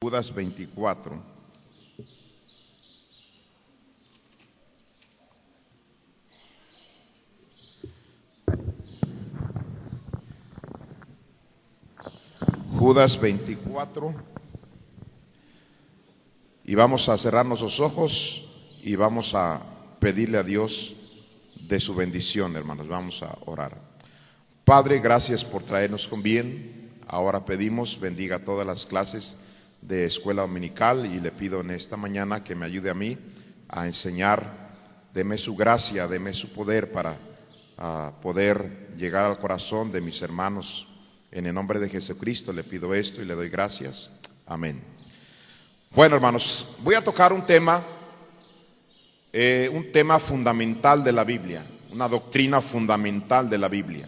Judas 24. Judas 24. Y vamos a cerrarnos los ojos y vamos a pedirle a Dios de su bendición, hermanos. Vamos a orar. Padre, gracias por traernos con bien. Ahora pedimos, bendiga todas las clases de escuela dominical y le pido en esta mañana que me ayude a mí a enseñar. Deme su gracia, deme su poder para poder llegar al corazón de mis hermanos. En el nombre de Jesucristo le pido esto y le doy gracias. Amén. Bueno, hermanos, voy a tocar un tema fundamental de la Biblia, una doctrina fundamental de la Biblia.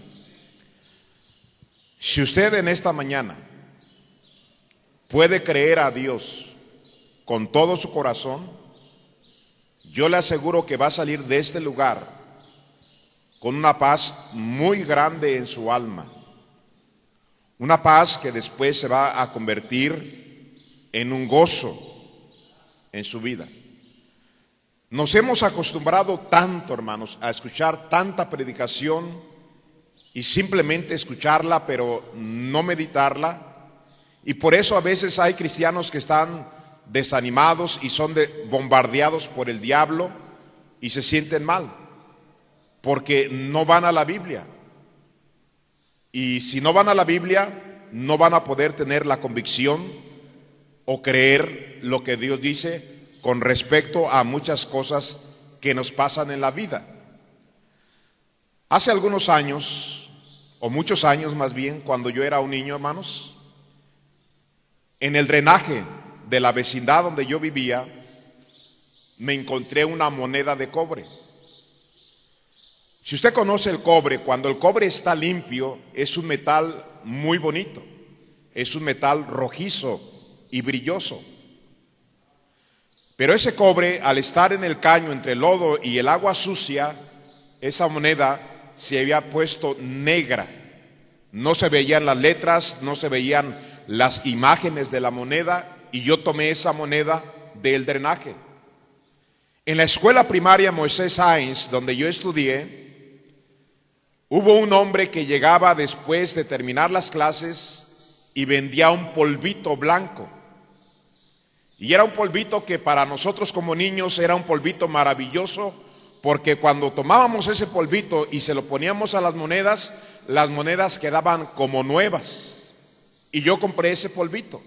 Si usted en esta mañana puede creer a Dios con todo su corazón, yo le aseguro que va a salir de este lugar con una paz muy grande en su alma, una paz que después se va a convertir en un gozo en su vida. Nos hemos acostumbrado tanto, hermanos, a escuchar tanta predicación y simplemente escucharla, pero no meditarla. Y por eso a veces hay cristianos que están desanimados y son bombardeados por el diablo y se sienten mal, porque no van a la Biblia. Y si no van a la Biblia, no van a poder tener la convicción o creer lo que Dios dice con respecto a muchas cosas que nos pasan en la vida. Hace algunos años, o muchos años más bien, cuando yo era un niño, hermanos, en el drenaje de la vecindad donde yo vivía, me encontré una moneda de cobre. Si usted conoce el cobre, cuando el cobre está limpio, es un metal muy bonito, es un metal rojizo y brilloso. Pero ese cobre, al estar en el caño entre el lodo y el agua sucia, esa moneda se había puesto negra. No se veían las letras, no se veían las imágenes de la moneda, y yo tomé esa moneda del drenaje. En la escuela primaria Moisés Sáenz, donde yo estudié, hubo un hombre que llegaba después de terminar las clases y vendía un polvito blanco. Y era un polvito que para nosotros como niños era un polvito maravilloso, porque cuando tomábamos ese polvito y se lo poníamos a las monedas quedaban como nuevas. Y yo compré ese polvito.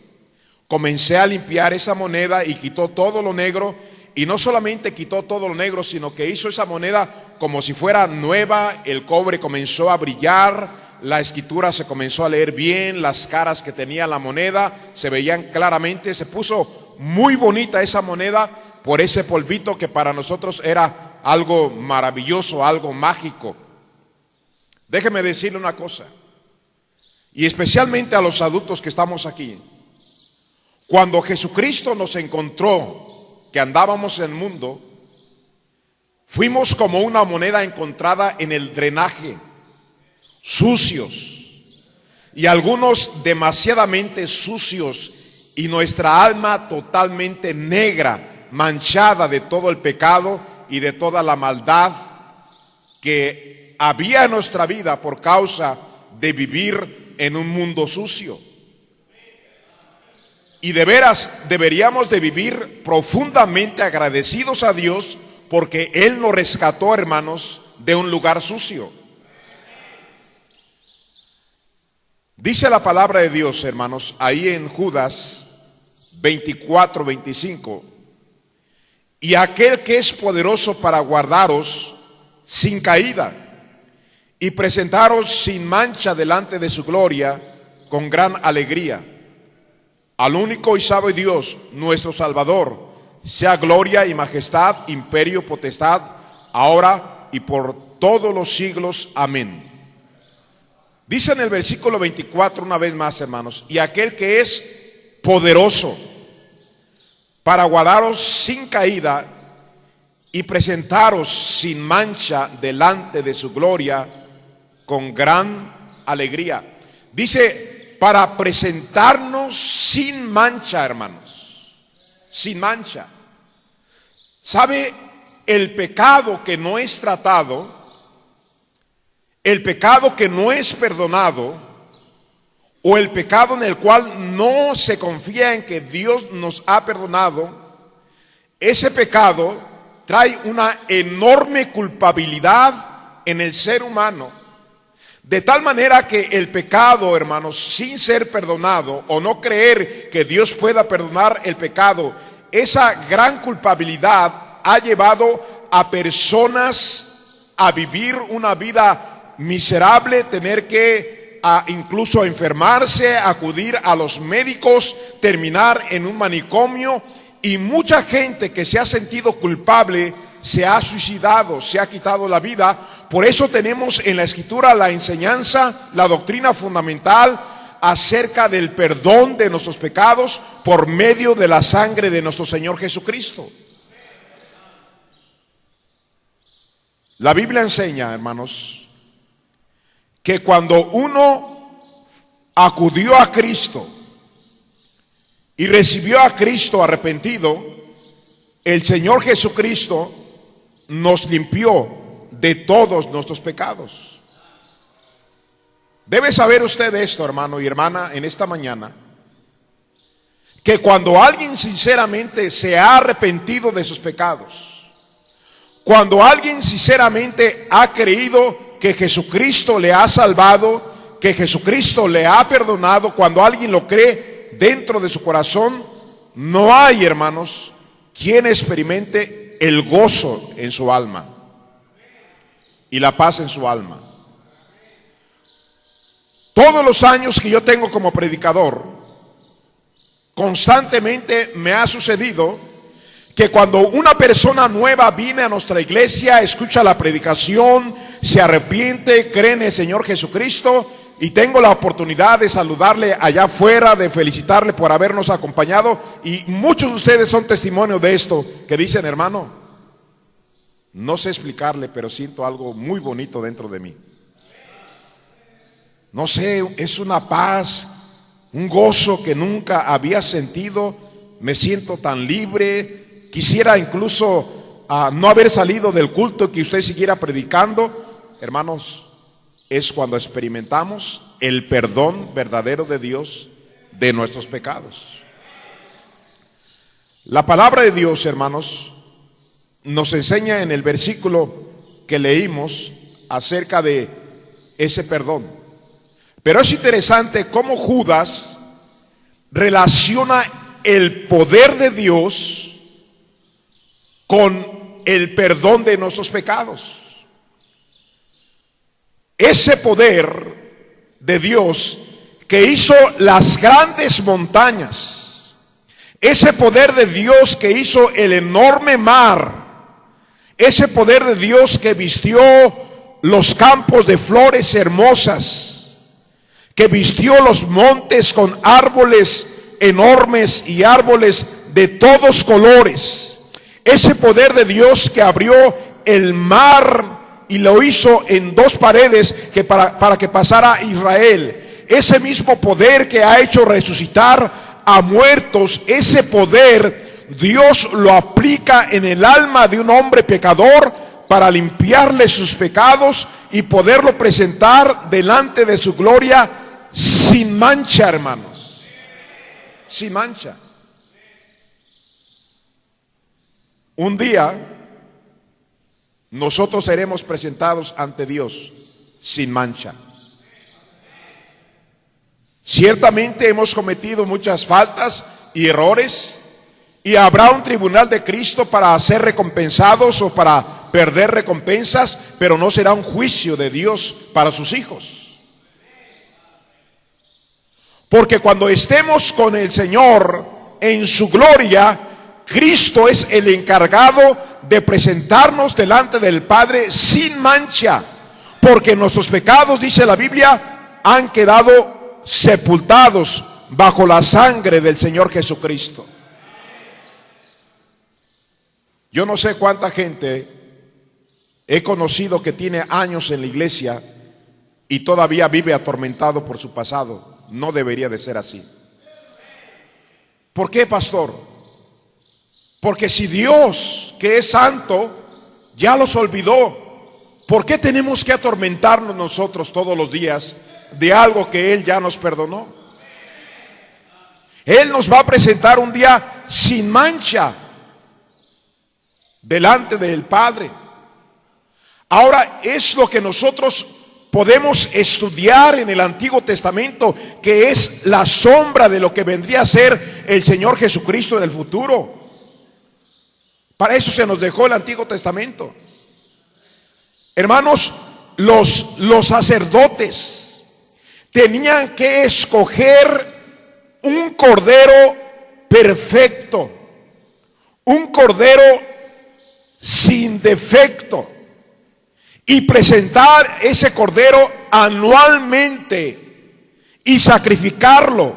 Comencé a limpiar esa moneda y quitó todo lo negro. Y no solamente quitó todo lo negro, sino que hizo esa moneda como si fuera nueva. El cobre comenzó a brillar, la escritura se comenzó a leer bien, las caras que tenía la moneda se veían claramente. Se puso muy bonita esa moneda por ese polvito que para nosotros era algo maravilloso, algo mágico. Déjeme decirle una cosa, y especialmente a los adultos que estamos aquí. Cuando Jesucristo nos encontró que andábamos en el mundo, fuimos como una moneda encontrada en el drenaje, sucios, y algunos demasiadamente sucios, y nuestra alma totalmente negra, manchada de todo el pecado y de toda la maldad que había en nuestra vida por causa de vivir en un mundo sucio. Y de veras deberíamos de vivir profundamente agradecidos a Dios, porque Él nos rescató, hermanos, de un lugar sucio. Dice la palabra de Dios, hermanos, ahí en Judas 24, 25: y aquel que es poderoso para guardaros sin caída y presentaros sin mancha delante de su gloria con gran alegría. Al único y sabio Dios, nuestro Salvador, sea gloria y majestad, imperio, potestad, ahora y por todos los siglos. Amén. Dice en el versículo 24 una vez más, hermanos: y aquel que es poderoso para guardaros sin caída y presentaros sin mancha delante de su gloria con gran alegría. Dice para presentarnos sin mancha, hermanos, sin mancha. ¿Sabe? El pecado que no es tratado, el pecado que no es perdonado, o el pecado en el cual no se confía en que Dios nos ha perdonado, ese pecado trae una enorme culpabilidad en el ser humano. De tal manera que el pecado, hermanos, sin ser perdonado o no creer que Dios pueda perdonar el pecado, esa gran culpabilidad ha llevado a personas a vivir una vida miserable, tener que incluso enfermarse, acudir a los médicos, terminar en un manicomio, y mucha gente que se ha sentido culpable se ha suicidado, se ha quitado la vida. Por eso tenemos en la Escritura la enseñanza, la doctrina fundamental acerca del perdón de nuestros pecados por medio de la sangre de nuestro Señor Jesucristo. La Biblia enseña, hermanos, que cuando uno acudió a Cristo y recibió a Cristo arrepentido, el Señor Jesucristo nos limpió de todos nuestros pecados. Debe saber usted esto, hermano y hermana, en esta mañana, que cuando alguien sinceramente se ha arrepentido de sus pecados, cuando alguien sinceramente ha creído que Jesucristo le ha salvado, que Jesucristo le ha perdonado, cuando alguien lo cree dentro de su corazón, no hay, hermanos, quien experimente el gozo en su alma y la paz en su alma. Todos los años que yo tengo como predicador, constantemente me ha sucedido que cuando una persona nueva viene a nuestra iglesia, escucha la predicación, se arrepiente, cree en el Señor Jesucristo, y tengo la oportunidad de saludarle allá afuera, de felicitarle por habernos acompañado, y muchos de ustedes son testimonio de esto, que dicen: hermano, no sé explicarle, pero siento algo muy bonito dentro de mí. No sé, es una paz, un gozo que nunca había sentido, me siento tan libre, quisiera incluso no haber salido del culto, que usted siguiera predicando. Hermanos, es cuando experimentamos el perdón verdadero de Dios de nuestros pecados. La palabra de Dios, hermanos, nos enseña en el versículo que leímos acerca de ese perdón. Pero es interesante cómo Judas relaciona el poder de Dios con el perdón de nuestros pecados. Ese poder de Dios que hizo las grandes montañas, ese poder de Dios que hizo el enorme mar, ese poder de Dios que vistió los campos de flores hermosas, que vistió los montes con árboles enormes y árboles de todos colores, ese poder de Dios que abrió el mar y lo hizo en dos paredes para que pasara Israel, ese mismo poder que ha hecho resucitar a muertos, ese poder Dios lo aplica en el alma de un hombre pecador para limpiarle sus pecados y poderlo presentar delante de su gloria sin mancha, hermanos, sin mancha. Un día nosotros seremos presentados ante Dios sin mancha. Ciertamente hemos cometido muchas faltas y errores, y habrá un tribunal de Cristo para ser recompensados o para perder recompensas, pero no será un juicio de Dios para sus hijos. Porque cuando estemos con el Señor en su gloria, Cristo es el encargado de presentarnos delante del Padre sin mancha, porque nuestros pecados, dice la Biblia, han quedado sepultados bajo la sangre del Señor Jesucristo. Yo no sé cuánta gente he conocido que tiene años en la iglesia y todavía vive atormentado por su pasado. no debería de ser así. ¿Por qué, pastor? Porque si Dios, que es santo, ya los olvidó, ¿por qué tenemos que atormentarnos nosotros todos los días de algo que Él ya nos perdonó? Él nos va a presentar un día sin mancha delante del Padre. Ahora es lo que nosotros podemos estudiar en el Antiguo Testamento, que es la sombra de lo que vendría a ser el Señor Jesucristo en el futuro. Para eso se nos dejó el Antiguo Testamento. Hermanos, los sacerdotes tenían que escoger un cordero perfecto, un cordero sin defecto, y presentar ese cordero anualmente y sacrificarlo.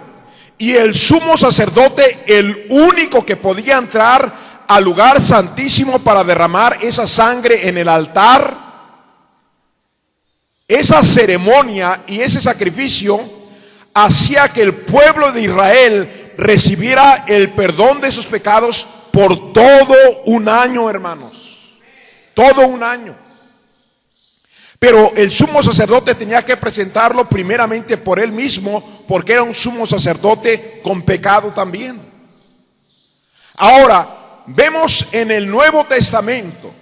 Y el sumo sacerdote, el único que podía entrar al lugar santísimo para derramar esa sangre en el altar, esa ceremonia y ese sacrificio hacía que el pueblo de Israel recibiera el perdón de sus pecados por todo un año, hermanos. Todo un año. Pero el sumo sacerdote tenía que presentarlo primeramente por él mismo, porque era un sumo sacerdote con pecado también. Ahora, vemos en el Nuevo Testamento,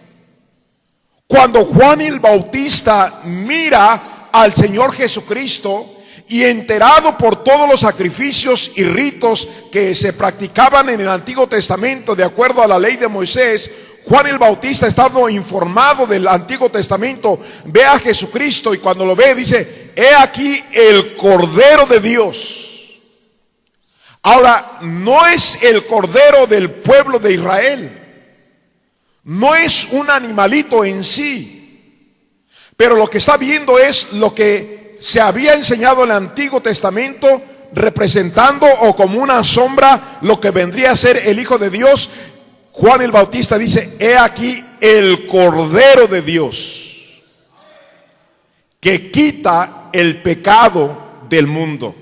cuando Juan el Bautista mira al Señor Jesucristo, y enterado por todos los sacrificios y ritos que se practicaban en el Antiguo Testamento de acuerdo a la ley de Moisés, Juan el Bautista, estando informado del Antiguo Testamento, ve a Jesucristo y cuando lo ve dice: he aquí el Cordero de Dios. Ahora, no es el Cordero del pueblo de Israel, no es un animalito en sí, pero lo que está viendo es lo que se había enseñado en el Antiguo Testamento, representando o como una sombra lo que vendría a ser el Hijo de Dios. Juan el Bautista dice: he aquí el Cordero de Dios, que quita el pecado del mundo.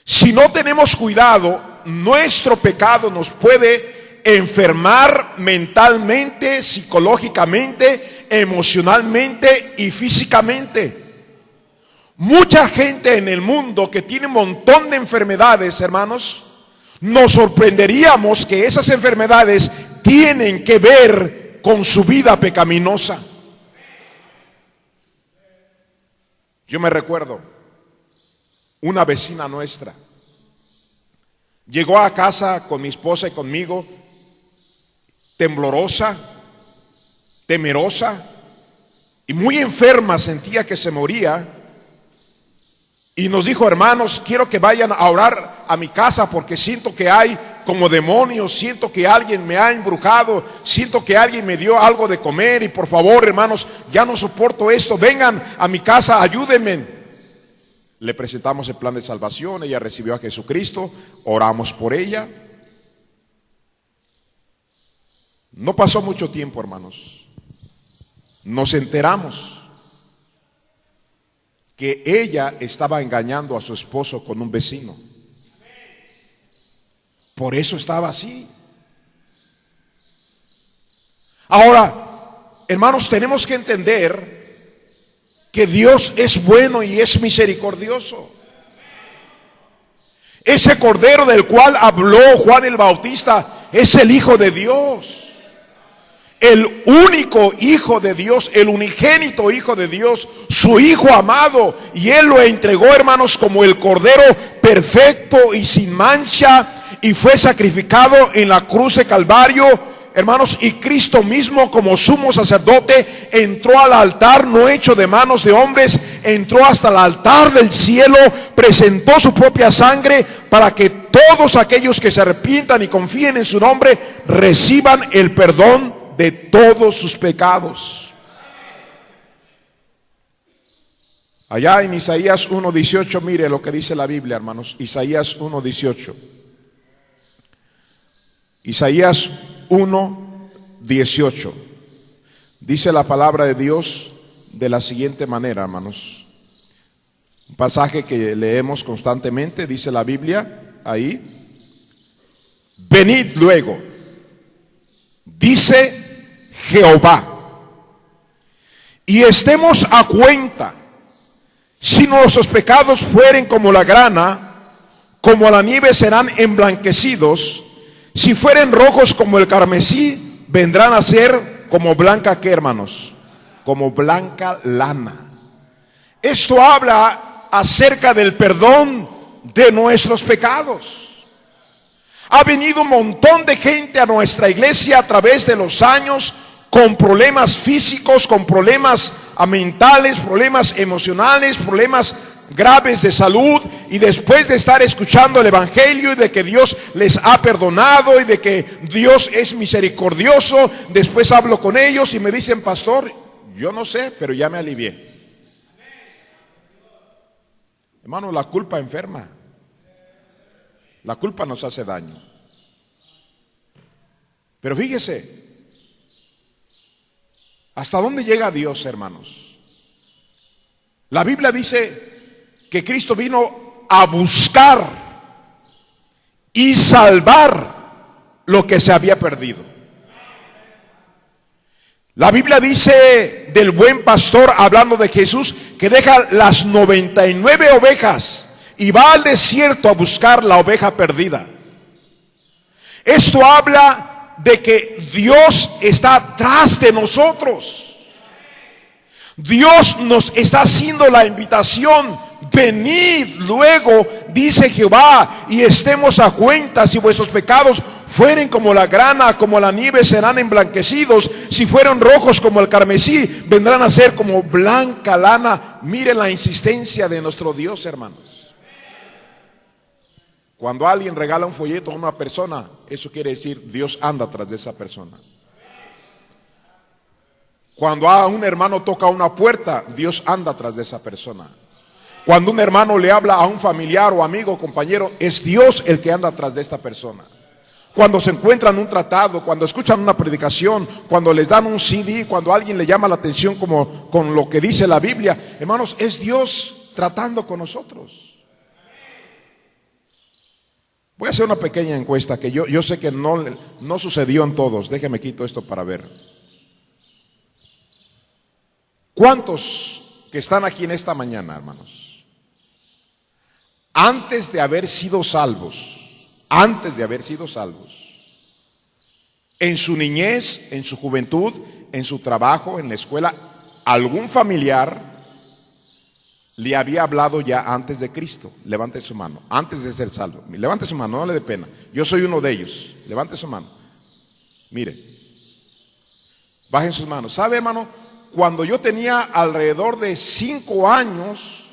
Si no tenemos cuidado, nuestro pecado nos puede enfermar mentalmente, psicológicamente, emocionalmente y físicamente. Mucha gente en el mundo que tiene un montón de enfermedades, hermanos, nos sorprenderíamos que esas enfermedades tienen que ver con su vida pecaminosa. Yo me recuerdo, una vecina nuestra llegó a casa con mi esposa y conmigo, temblorosa, temerosa y muy enferma, sentía que se moría. Y nos dijo: hermanos, quiero que vayan a orar a mi casa porque siento que hay como demonios, siento que alguien me ha embrujado, siento que alguien me dio algo de comer y por favor, hermanos, ya no soporto esto, vengan a mi casa, ayúdenme. Le presentamos el plan de salvación, ella recibió a Jesucristo, oramos por ella. No pasó mucho tiempo, hermanos, nos enteramos que ella estaba engañando a su esposo con un vecino. Por eso estaba así. Ahora, hermanos, tenemos que entender que Dios es bueno y es misericordioso. Ese Cordero del cual habló Juan el Bautista es el Hijo de Dios, el único Hijo de Dios, el unigénito Hijo de Dios, su Hijo amado, y Él lo entregó, hermanos, como el Cordero perfecto y sin mancha, y fue sacrificado en la cruz de Calvario, hermanos, y Cristo mismo como sumo sacerdote entró al altar no hecho de manos de hombres, entró hasta el altar del cielo, presentó su propia sangre para que todos aquellos que se arrepientan y confíen en su nombre reciban el perdón de todos sus pecados. Allá en Isaías 1:18, mire lo que dice la Biblia, hermanos. Isaías 1:18. Isaías 1:18. Dice la palabra de Dios de la siguiente manera, hermanos: Un pasaje que leemos constantemente, dice la Biblia ahí: venid luego, dice Jehová, y estemos a cuenta. Si nuestros pecados fueren como la grana, como la nieve serán emblanquecidos. Si fueren rojos como el carmesí, vendrán a ser como blanca, ¿qué, hermanos? Como blanca lana. Esto habla acerca del perdón de nuestros pecados. Ha venido un montón de gente a nuestra iglesia a través de los años con problemas físicos, con problemas mentales, problemas emocionales, problemas graves de salud, y después de estar escuchando el evangelio y de que Dios les ha perdonado y de que Dios es misericordioso, después hablo con ellos y me dicen: pastor, yo no sé, pero ya me alivié. Hermano, la culpa enferma. La culpa nos hace daño. Pero fíjese, ¿hasta dónde llega Dios, hermanos? La Biblia dice que Cristo vino a buscar y salvar lo que se había perdido. La Biblia dice del buen pastor, hablando de Jesús, que deja las 99 ovejas y va al desierto a buscar la oveja perdida. Esto habla de que Dios está atrás de nosotros. Dios nos está haciendo la invitación: venid luego, dice Jehová, y estemos a cuenta. Si vuestros pecados fueren como la grana, como la nieve, serán emblanquecidos. Si fueron rojos como el carmesí, vendrán a ser como blanca lana. Miren la insistencia de nuestro Dios, hermanos. Cuando alguien regala un folleto a una persona, eso quiere decir Dios anda tras de esa persona. Cuando a un hermano toca una puerta, Dios anda tras de esa persona. Cuando un hermano le habla a un familiar o amigo o compañero, es Dios el que anda tras de esta persona. Cuando se encuentran un tratado, cuando escuchan una predicación, cuando les dan un CD, cuando alguien le llama la atención como con lo que dice la Biblia, hermanos, es Dios tratando con nosotros. Voy a hacer una pequeña encuesta que yo sé que no sucedió en todos. Déjeme quito esto para ver. ¿Cuántos que están aquí en esta mañana, hermanos, antes de haber sido salvos, en su niñez, en su juventud, en su trabajo, en la escuela, algún familiar le había hablado ya antes de Cristo? Levante su mano, antes de ser salvo. Levante su mano, no le dé pena. Yo soy uno de ellos. Levante su mano. Mire, bajen sus manos. ¿Sabe, hermano? Cuando yo tenía alrededor de 5 años,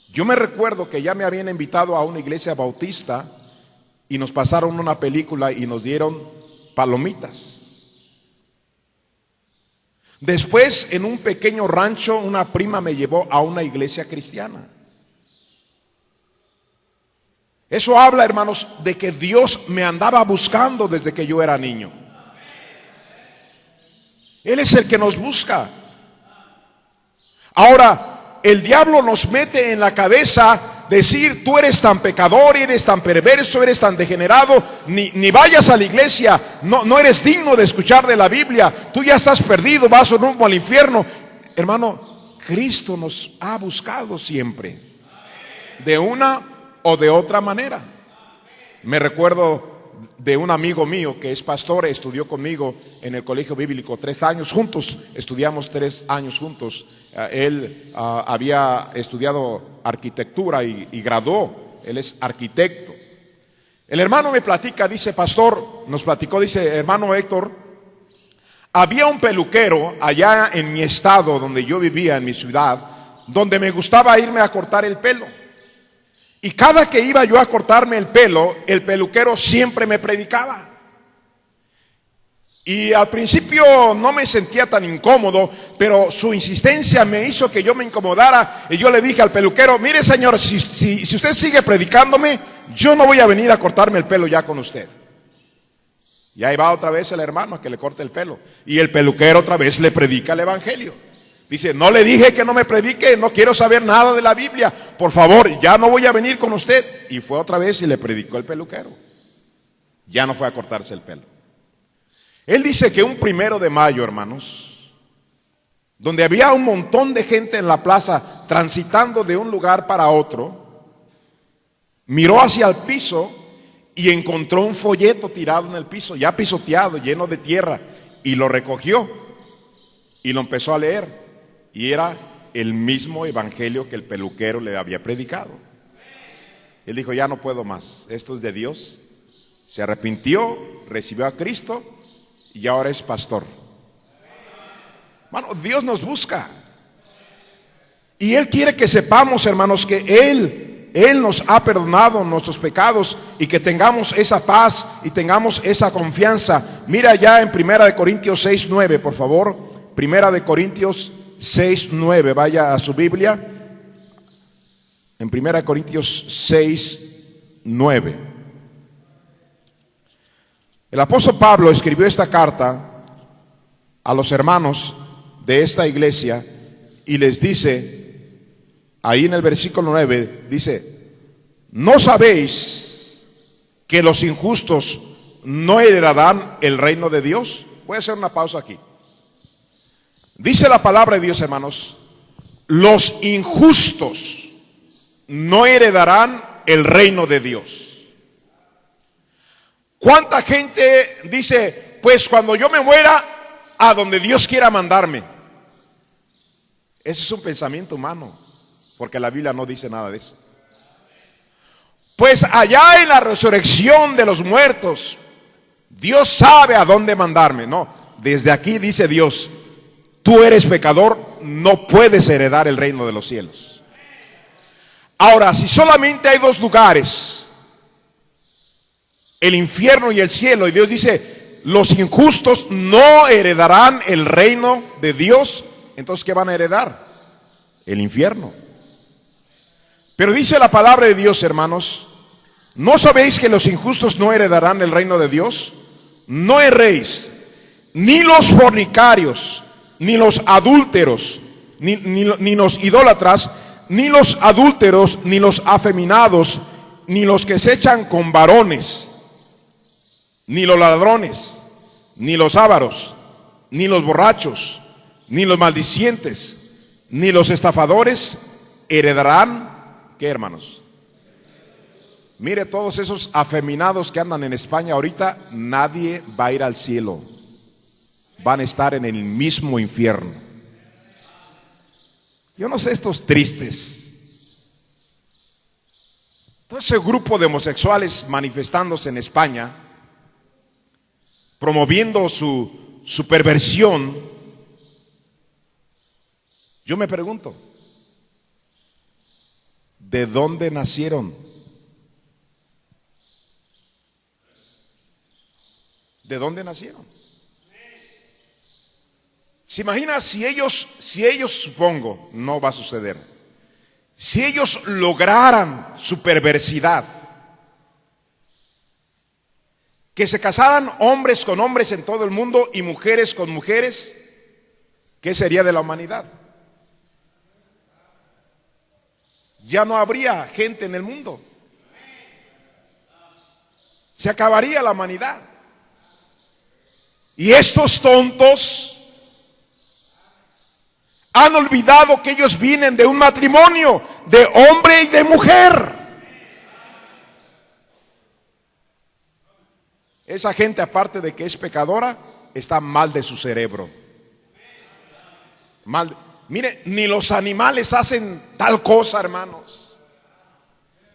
yo me recuerdo que ya me habían invitado a una iglesia bautista y nos pasaron una película y nos dieron palomitas. Después, en un pequeño rancho, una prima me llevó a una iglesia cristiana. Eso habla, hermanos, de que Dios me andaba buscando desde que yo era niño. Él es el que nos busca. Ahora, el diablo nos mete en la cabeza decir: tú eres tan pecador, eres tan perverso, eres tan degenerado, ni vayas a la iglesia, no eres digno de escuchar de la Biblia, tú ya estás perdido, vas rumbo al infierno. Hermano, Cristo nos ha buscado siempre, de una o de otra manera. Me recuerdo de un amigo mío que es pastor, estudió conmigo en el colegio bíblico 3 años juntos, estudiamos 3 años juntos. Él había estudiado arquitectura y graduó, él es arquitecto. El hermano me platica, dice: pastor, nos platicó, dice: hermano Héctor, había un peluquero allá en mi estado donde yo vivía, en mi ciudad, donde me gustaba irme a cortar el pelo. Y cada que iba yo a cortarme el pelo, el peluquero siempre me predicaba. Y al principio no me sentía tan incómodo, pero su insistencia me hizo que yo me incomodara. Y yo le dije al peluquero: mire, señor, si usted sigue predicándome, yo no voy a venir a cortarme el pelo ya con usted. Y ahí va otra vez el hermano a que le corte el pelo. Y el peluquero otra vez le predica el evangelio. Dice, no le dije que no me predique, no quiero saber nada de la Biblia. Por favor, ya no voy a venir con usted. Y fue otra vez y le predicó el peluquero. Ya no fue a cortarse el pelo. Él dice que un 1 de mayo, hermanos, donde había un montón de gente en la plaza transitando de un lugar para otro, miró hacia el piso y encontró un folleto tirado en el piso, ya pisoteado, lleno de tierra, y lo recogió y lo empezó a leer. Y era el mismo evangelio que el peluquero le había predicado. Él dijo, ya no puedo más, esto es de Dios. Se arrepintió, recibió a Cristo y ahora es pastor. Hermano, Dios nos busca. Y Él quiere que sepamos, hermanos, que Él nos ha perdonado nuestros pecados y que tengamos esa paz y tengamos esa confianza. Mira ya en 1 Corintios 6:9, por favor. 1 Corintios 6:9, vaya a su Biblia. En 1 Corintios 6:9. El apóstol Pablo escribió esta carta a los hermanos de esta iglesia y les dice, ahí en el versículo 9, dice, ¿no sabéis que los injustos no heredarán el reino de Dios? Voy a hacer una pausa aquí. Dice la palabra de Dios, hermanos, los injustos no heredarán el reino de Dios. ¿Cuánta gente dice, pues cuando yo me muera, a donde Dios quiera mandarme? Ese es un pensamiento humano, porque la Biblia no dice nada de eso. Pues allá en la resurrección de los muertos, Dios sabe a dónde mandarme. No, desde aquí dice Dios, tú eres pecador, no puedes heredar el reino de los cielos. Ahora, si solamente hay dos lugares, el infierno y el cielo, y Dios dice, los injustos no heredarán el reino de Dios, entonces ¿qué van a heredar? El infierno. Pero dice la palabra de Dios, hermanos, ¿no sabéis que los injustos no heredarán el reino de Dios? No erréis, ni los fornicarios, ni los adúlteros, ni los idólatras, ni los adúlteros, ni los afeminados, ni los que se echan con varones, ni los ladrones, ni los ávaros, ni los borrachos, ni los maldicientes, ni los estafadores heredarán, ¿qué, hermanos? Mire, todos esos afeminados que andan en España ahorita, nadie va a ir al cielo. Van a estar en el mismo infierno. Yo no sé, estos tristes, todo ese grupo de homosexuales manifestándose en España, promoviendo su perversión. Yo me pregunto, ¿de dónde nacieron? ¿De dónde nacieron? ¿Se imagina si ellos, supongo, no va a suceder, si ellos lograran su perversidad, que se casaran hombres con hombres en todo el mundo y mujeres con mujeres, ¿qué sería de la humanidad? Ya no habría gente en el mundo. Se acabaría la humanidad. Y estos tontos han olvidado que ellos vienen de un matrimonio de hombre y de mujer. Esa gente, aparte de que es pecadora, está mal de su cerebro. Mal. Mire, ni los animales hacen tal cosa, hermanos.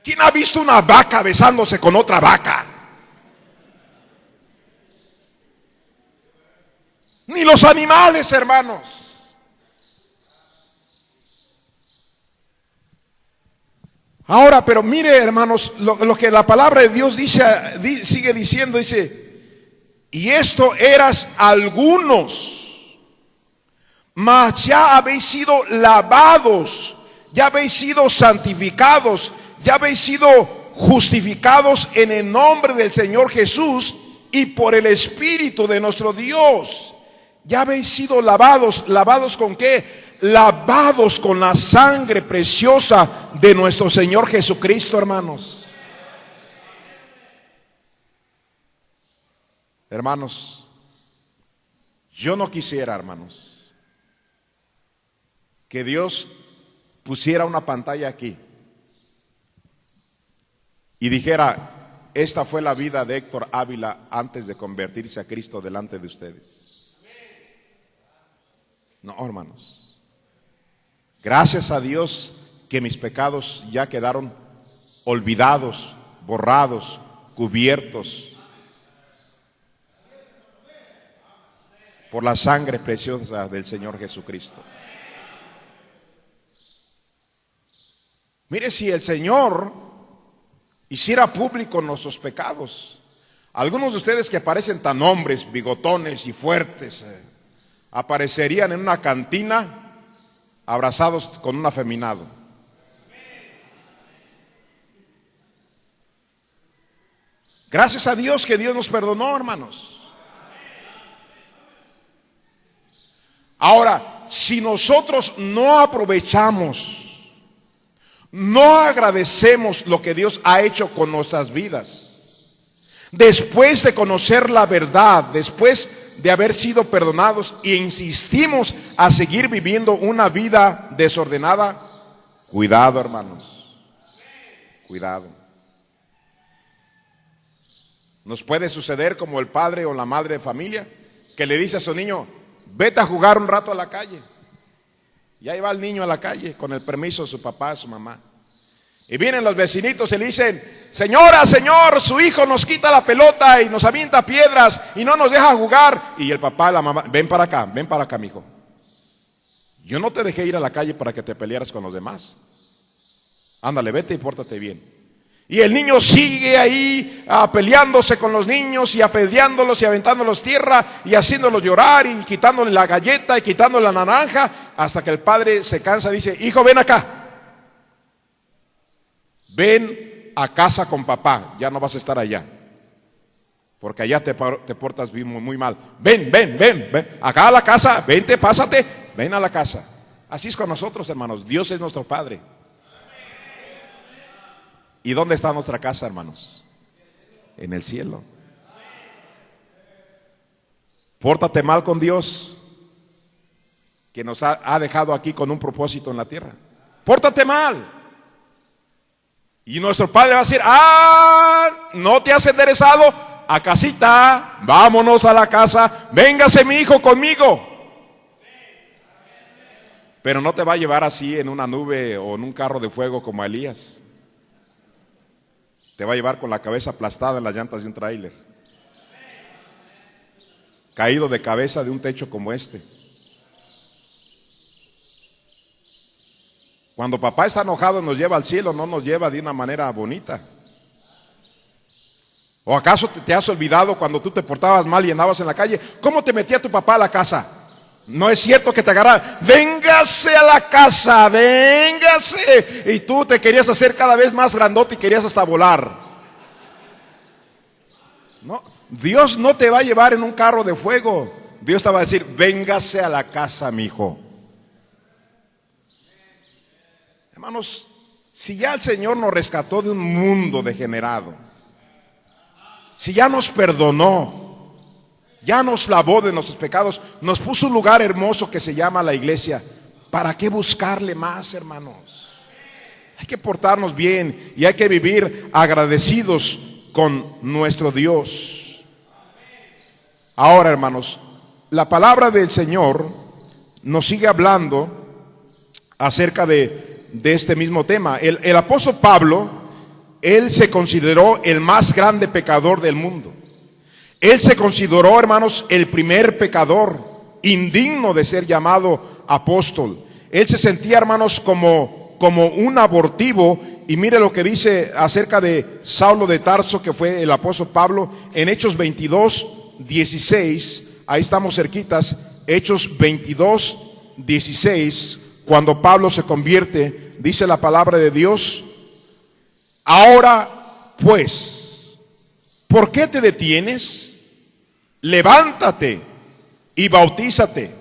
¿Quién ha visto una vaca besándose con otra vaca? Ni los animales, hermanos. Ahora, pero mire, hermanos, lo que la palabra de Dios dice, sigue diciendo, dice, y esto eras algunos, mas ya habéis sido lavados, ya habéis sido santificados, ya habéis sido justificados en el nombre del Señor Jesús y por el Espíritu de nuestro Dios. Ya habéis sido lavados. ¿Lavados con qué? lavados con la sangre preciosa de nuestro Señor Jesucristo, hermanos. Hermanos, yo no quisiera, hermanos, que Dios pusiera una pantalla aquí y dijera: esta fue la vida de Héctor Ávila antes de convertirse a Cristo delante de ustedes. No, hermanos. Gracias a Dios que mis pecados ya quedaron olvidados, borrados, cubiertos por la sangre preciosa del Señor Jesucristo. Mire, si el Señor hiciera público nuestros pecados, algunos de ustedes que parecen tan hombres, bigotones y fuertes, aparecerían en una cantina abrazados con un afeminado. Gracias a Dios que Dios nos perdonó, hermanos. Ahora, si nosotros no aprovechamos, no agradecemos lo que Dios ha hecho con nuestras vidas, después de conocer la verdad, después de haber sido perdonados e insistimos a seguir viviendo una vida desordenada, cuidado, hermanos, cuidado. Nos puede suceder como el padre o la madre de familia que le dice a su niño: vete a jugar un rato a la calle. Y ahí va el niño a la calle con el permiso de su papá, de su mamá. Y vienen los vecinitos y le dicen: señora, señor, su hijo nos quita la pelota y nos avienta piedras y no nos deja jugar. Y el papá, la mamá: ven para acá, mijo. Yo no te dejé ir a la calle para que te pelearas con los demás. Ándale, vete y pórtate bien. Y el niño sigue ahí peleándose con los niños y apedreándolos y aventándolos tierra y haciéndolos llorar y quitándole la galleta y quitándole la naranja, hasta que el padre se cansa y dice: hijo, ven acá. Ven a casa con papá, ya no vas a estar allá, porque allá te portas muy mal. Ven, acá a la casa, vente, pásate, ven a la casa. Así es con nosotros, hermanos. Dios es nuestro Padre. ¿Y dónde está nuestra casa, hermanos? En el cielo. Pórtate mal con Dios, que nos ha dejado aquí con un propósito en la tierra. Pórtate mal. Y nuestro Padre va a decir: no te has enderezado, a casita, vámonos a la casa, véngase mi hijo conmigo. Pero no te va a llevar así en una nube o en un carro de fuego como a Elías. Te va a llevar con la cabeza aplastada en las llantas de un tráiler, caído de cabeza de un techo como este. Cuando papá está enojado y nos lleva al cielo, no nos lleva de una manera bonita. ¿O acaso te has olvidado cuando tú te portabas mal y andabas en la calle? ¿Cómo te metía tu papá a la casa? No es cierto que te agarraba: véngase a la casa, véngase. Y tú te querías hacer cada vez más grandote y querías hasta volar. No, Dios no te va a llevar en un carro de fuego. Dios te va a decir: véngase a la casa, mi hijo. Hermanos, si ya el Señor nos rescató de un mundo degenerado, si ya nos perdonó, ya nos lavó de nuestros pecados, nos puso un lugar hermoso que se llama la iglesia, ¿para qué buscarle más, hermanos? Hay que portarnos bien y hay que vivir agradecidos con nuestro Dios. Ahora, hermanos, la palabra del Señor nos sigue hablando acerca de este mismo tema. El apóstol Pablo, él se consideró el más grande pecador del mundo. Él se consideró, hermanos, el primer pecador, indigno de ser llamado apóstol. Él se sentía, hermanos, como un abortivo. Y mire lo que dice acerca de Saulo de Tarso, que fue el apóstol Pablo, en Hechos 22:16. Ahí estamos cerquitas. Hechos 22:16. Cuando Pablo se convierte, dice la palabra de Dios: ahora pues, ¿por qué te detienes? Levántate y bautízate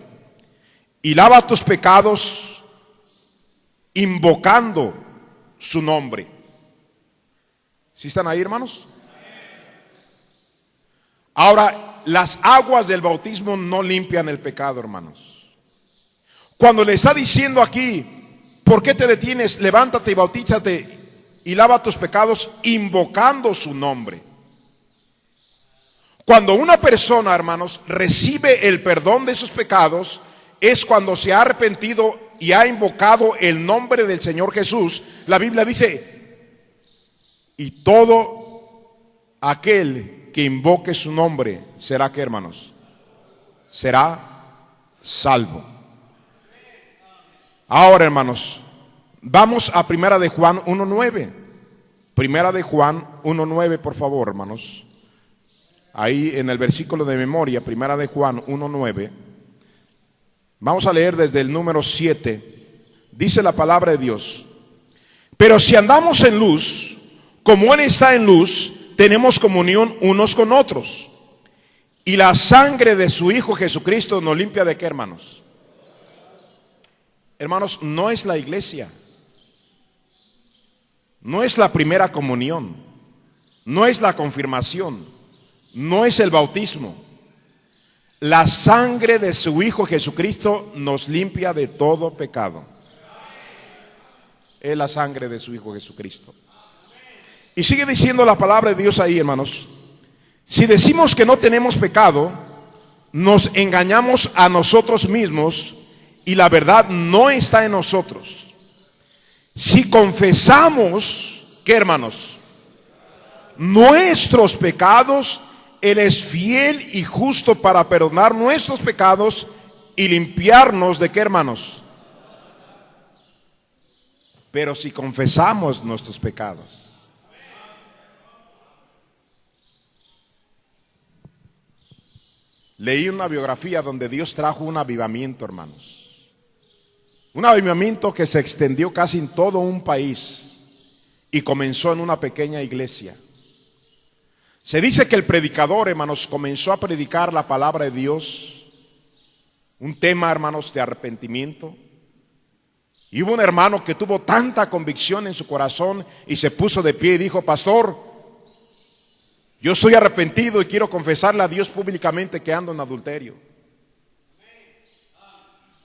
y lava tus pecados invocando su nombre. ¿Sí están ahí, hermanos? Ahora, las aguas del bautismo no limpian el pecado, hermanos. Cuando le está diciendo aquí, ¿por qué te detienes? Levántate y bautízate y lava tus pecados invocando su nombre. Cuando una persona, hermanos, recibe el perdón de sus pecados, es cuando se ha arrepentido y ha invocado el nombre del Señor Jesús. La Biblia dice, y todo aquel que invoque su nombre será, ¿qué, hermanos? Será salvo. Ahora, hermanos, vamos a Primera de Juan 1:9. Primera de Juan 1:9, por favor, hermanos. Ahí en el versículo de memoria, Primera de Juan 1:9. Vamos a leer desde el número 7. Dice la palabra de Dios: pero si andamos en luz, como Él está en luz, tenemos comunión unos con otros. Y la sangre de su Hijo Jesucristo nos limpia ¿de qué, hermanos? Hermanos, no es la iglesia, no es la primera comunión, no es la confirmación, no es el bautismo. La sangre de su Hijo Jesucristo nos limpia de todo pecado. Es la sangre de su Hijo Jesucristo. Y sigue diciendo la palabra de Dios ahí, hermanos: si decimos que no tenemos pecado, nos engañamos a nosotros mismos y la verdad no está en nosotros. Si confesamos, ¿qué, hermanos? Nuestros pecados, Él es fiel y justo para perdonar nuestros pecados y limpiarnos ¿de qué, hermanos? Pero si confesamos nuestros pecados. Leí una biografía donde Dios trajo un avivamiento, hermanos. Un avivamiento que se extendió casi en todo un país y comenzó en una pequeña iglesia. Se dice que el predicador, hermanos, comenzó a predicar la palabra de Dios, un tema, hermanos, de arrepentimiento. Y hubo un hermano que tuvo tanta convicción en su corazón y se puso de pie y dijo: pastor, yo estoy arrepentido y quiero confesarle a Dios públicamente que ando en adulterio.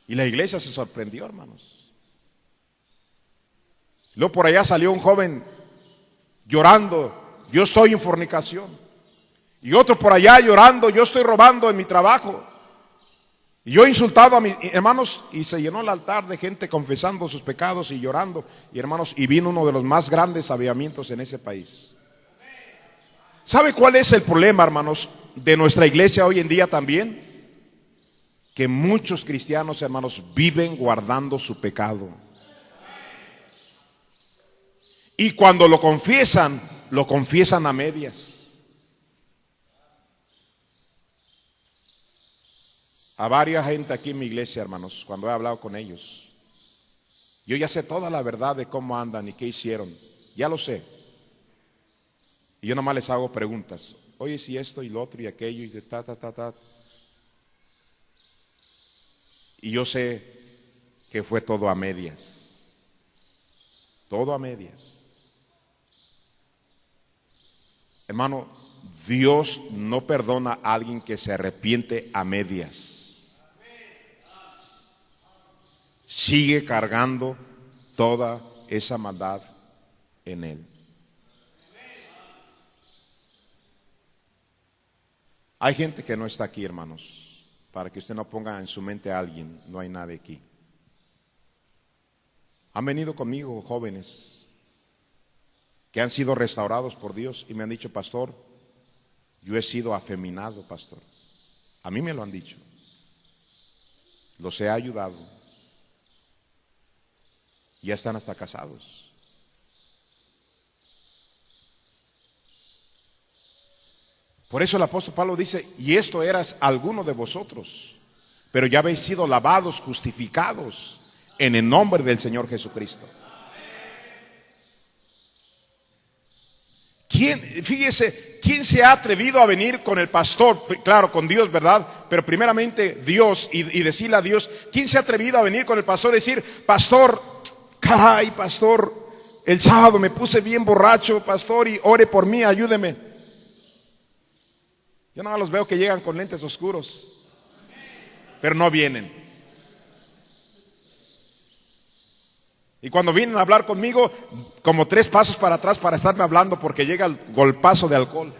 Y la iglesia se sorprendió, hermanos. Luego por allá salió un joven llorando: yo estoy en fornicación. Y otro por allá llorando: yo estoy robando en mi trabajo. Y yo he insultado a mis hermanos. Y se llenó el altar de gente confesando sus pecados y llorando. Y hermanos, y vino uno de los más grandes avivamientos en ese país. ¿Sabe cuál es el problema, hermanos, de nuestra iglesia hoy en día también? Que muchos cristianos, hermanos, viven guardando su pecado. Y cuando lo confiesan a medias. A varias gente aquí en mi iglesia, hermanos, cuando he hablado con ellos, yo ya sé toda la verdad de cómo andan y qué hicieron. Ya lo sé. Y yo nomás les hago preguntas. Oye, si esto y lo otro y aquello y ta. Y yo sé que fue todo a medias. Todo a medias. Hermano, Dios no perdona a alguien que se arrepiente a medias. Sigue cargando toda esa maldad en él. Hay gente que no está aquí, hermanos, para que usted no ponga en su mente a alguien. No hay nadie aquí. Han venido conmigo jóvenes que han sido restaurados por Dios y me han dicho: pastor, yo he sido afeminado, pastor. A mí me lo han dicho. Los he ayudado. Ya están hasta casados. Por eso el apóstol Pablo dice: y esto eras alguno de vosotros, pero ya habéis sido lavados, justificados en el nombre del Señor Jesucristo. Fíjese, ¿quién se ha atrevido a venir con el pastor? Claro, con Dios, ¿verdad? pero primeramente Dios y decirle a Dios, ¿quién se ha atrevido a venir con el pastor y decir, pastor, caray, pastor, el sábado me puse bien borracho, pastor, y ore por mí, ayúdeme? Yo nada más los veo que llegan con lentes oscuros, pero no vienen. Y cuando vienen a hablar conmigo, como 3 pasos para atrás para estarme hablando porque llega el golpazo de alcohol.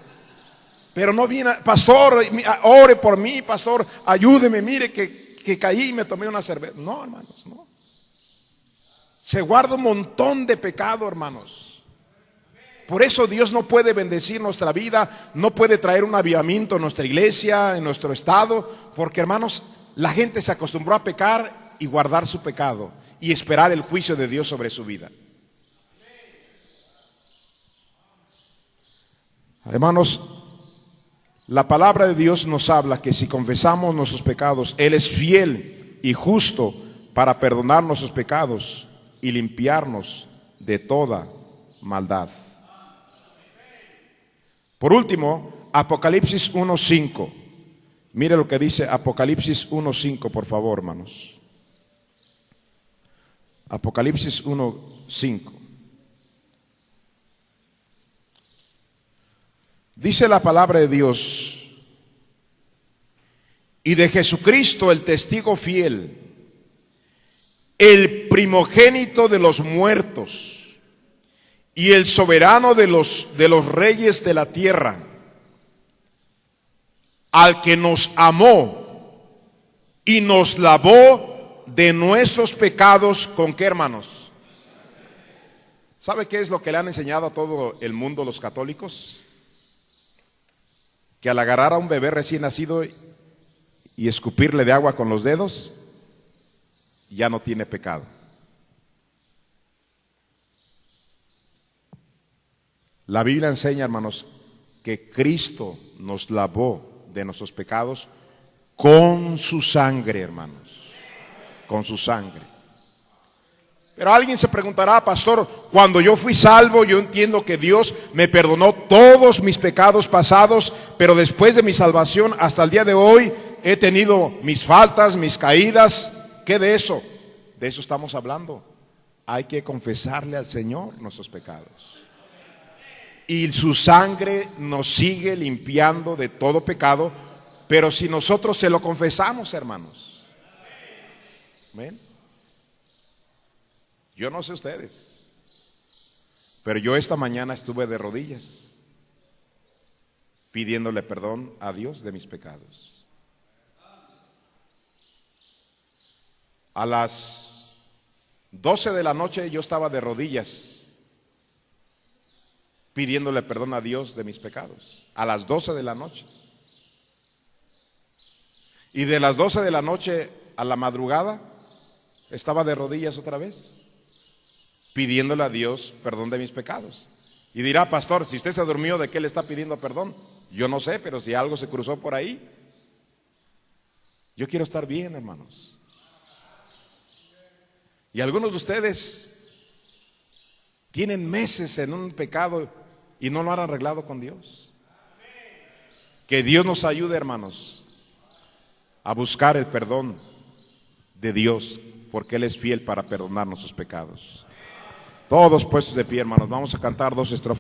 Pero no viene, pastor, ore por mí, pastor, ayúdeme, mire que caí y me tomé una cerveza. No, hermanos, no. Se guarda un montón de pecado, hermanos. Por eso Dios no puede bendecir nuestra vida, no puede traer un avivamiento en nuestra iglesia, en nuestro estado, porque, hermanos, la gente se acostumbró a pecar y guardar su pecado y esperar el juicio de Dios sobre su vida. Hermanos, la palabra de Dios nos habla que si confesamos nuestros pecados, Él es fiel y justo para perdonar nuestros pecados y limpiarnos de toda maldad. Por último, Apocalipsis 1:5. Mire lo que dice Apocalipsis 1:5, por favor, hermanos. Apocalipsis 1:5. Dice la palabra de Dios: y de Jesucristo, el testigo fiel, el primogénito de los muertos y el soberano de los reyes de la tierra, al que nos amó y nos lavó de nuestros pecados. ¿Con qué, hermanos? ¿Sabe qué es lo que le han enseñado a todo el mundo los católicos? Que al agarrar a un bebé recién nacido y escupirle de agua con los dedos, ya no tiene pecado. La Biblia enseña, hermanos, que Cristo nos lavó de nuestros pecados con su sangre, hermanos, con su sangre. Pero alguien se preguntará, pastor, cuando yo fui salvo, yo entiendo que Dios me perdonó todos mis pecados pasados, pero después de mi salvación hasta el día de hoy he tenido mis faltas, mis caídas. ¿Qué de eso? De eso estamos hablando. Hay que confesarle al Señor nuestros pecados. Y su sangre nos sigue limpiando de todo pecado, pero si nosotros se lo confesamos, hermanos. ¿Ven? Yo no sé ustedes, pero yo esta mañana estuve de rodillas pidiéndole perdón a Dios de mis pecados. A las 12 de la noche yo estaba de rodillas pidiéndole perdón a Dios de mis pecados. A las 12 de la noche. Y de las 12 de la noche a la madrugada estaba de rodillas otra vez pidiéndole a Dios perdón de mis pecados. Y dirá, pastor, si usted se durmió, ¿de qué le está pidiendo perdón? Yo no sé, pero si algo se cruzó por ahí. Yo quiero estar bien, hermanos. Y algunos de ustedes tienen meses en un pecado y no lo han arreglado con Dios. Que Dios nos ayude, hermanos, a buscar el perdón de Dios, porque Él es fiel para perdonar nuestros pecados. Todos puestos de pie, hermanos, vamos a cantar 2 estrofas.